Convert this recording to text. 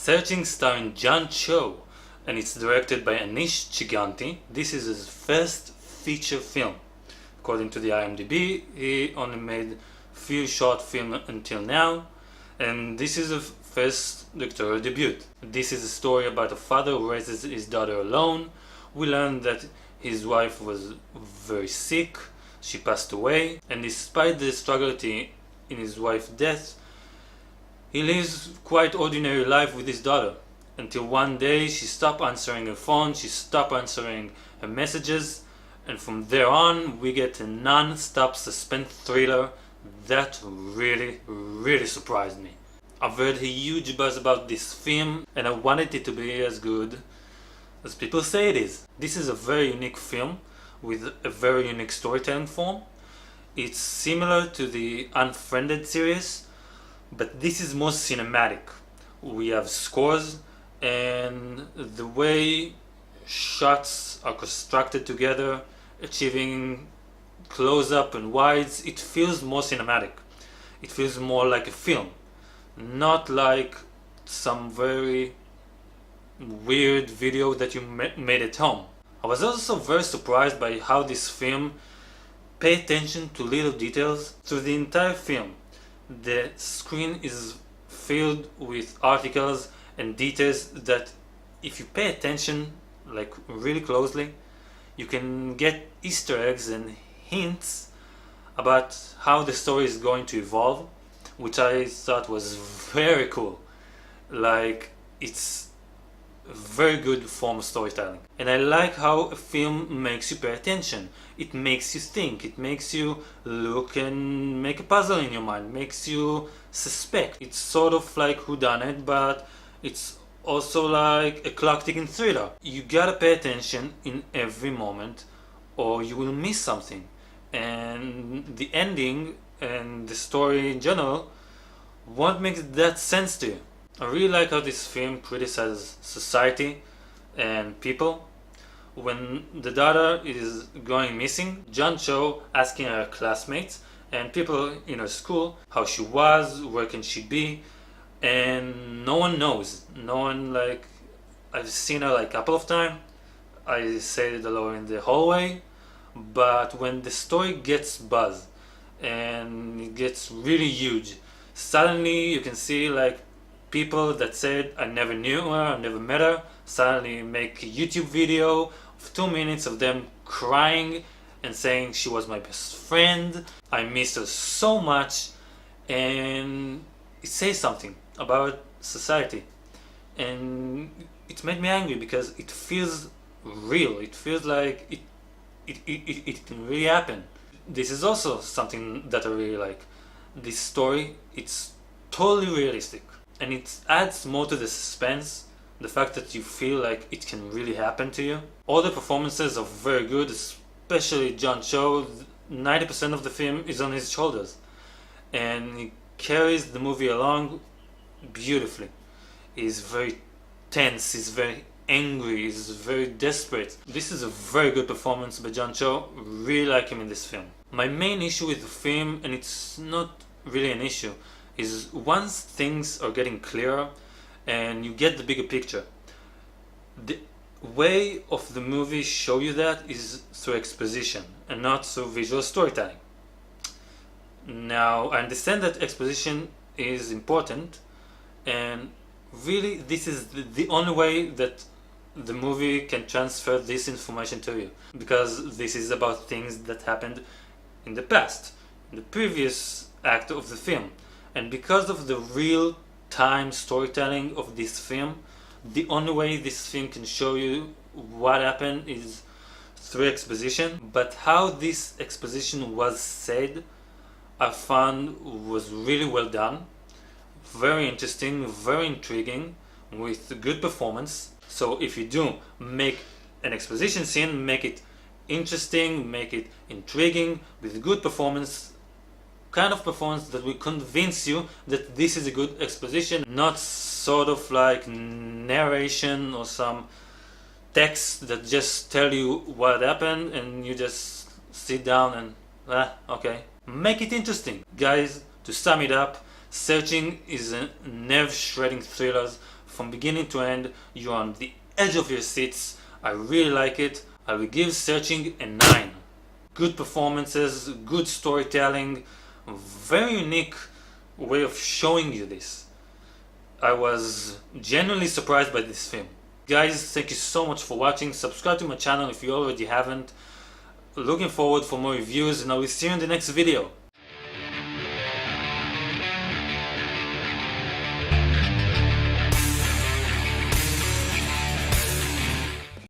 Searching starring John Cho, and it's directed by Aneesh Chaganty. This is his first feature film. According to the IMDb, he only made few short films until now, and this is his first directorial debut. This is a story about a father who raises his daughter alone. We learn that his wife was very sick, she passed away, and despite the struggle in his wife's death, he lives quite ordinary life with his daughter, until one day she stopped answering her phone, she stopped answering her messages, and from there on we get a non-stop suspense thriller that really surprised me. I've heard a huge buzz about this film and I wanted it to be as good as people say it is. This is a very unique film with a very unique storytelling form. It's similar to the Unfriended series, but this is more cinematic. We have scores, and the way shots are constructed together, achieving close-up and wides, it feels more cinematic. It feels more like a film, not like some very weird video that you made at home. I was also very surprised by how this film pay attention to little details through the entire film. The screen is filled with articles and details that if you pay attention like really closely, you can get Easter eggs and hints about how the story is going to evolve, which I thought was very cool. Like, it's a very good form of storytelling. And I like how a film makes you pay attention. It makes you think, it makes you look and make a puzzle in your mind, makes you suspect. It's sort of like whodunit, but it's also like a clock ticking thriller. You gotta pay attention in every moment or you will miss something. And the ending and the story in general won't make that sense to you. I really like how this film criticizes society and people. When the daughter is going missing, John Cho asking her classmates and people in her school how she was, where can she be, and no one knows. No one, like, I've seen her like a couple of times. I said it alone in the hallway, but when the story gets buzz and it gets really huge, suddenly you can see like people that said I never knew her, I never met her, suddenly make a YouTube video of 2 minutes of them crying and saying she was my best friend, I missed her so much, and it says something about society. And it made me angry because it feels real, it feels like it can really happen. This is also something that I really like. This story, it's totally realistic. And it adds more to the suspense, the fact that you feel like it can really happen to you. All the performances are very good, especially John Cho. 90% of the film is on his shoulders. And he carries the movie along beautifully. He's very tense, he's very angry, he's very desperate. This is a very good performance by John Cho. Really like him in this film. My main issue with the film, and it's not really an issue, is once things are getting clearer and you get the bigger picture, the way of the movie show you that is through exposition and not through visual storytelling. Now, I understand that exposition is important, and really this is the only way that the movie can transfer this information to you, because this is about things that happened in the past, in the previous act of the film. And because of the real-time storytelling of this film, the only way this film can show you what happened is through exposition. But how this exposition was said, I found was really well done, very interesting, very intriguing, with good performance. So if you do make an exposition scene, make it interesting, make it intriguing, with good performance, kind of performance that will convince you that this is a good exposition, not sort of like narration or some text that just tell you what happened and you just sit down and okay. Make it interesting. Guys, to sum it up, Searching is a nerve-shredding thriller from beginning to end. You're on the edge of your seats. I really like it. I will give Searching a 9. Good performances, good storytelling, very unique way of showing you this. I was genuinely surprised by this film. Guys, thank you so much for watching. Subscribe to my channel if you already haven't. Looking forward for more reviews, and I will see you in the next video.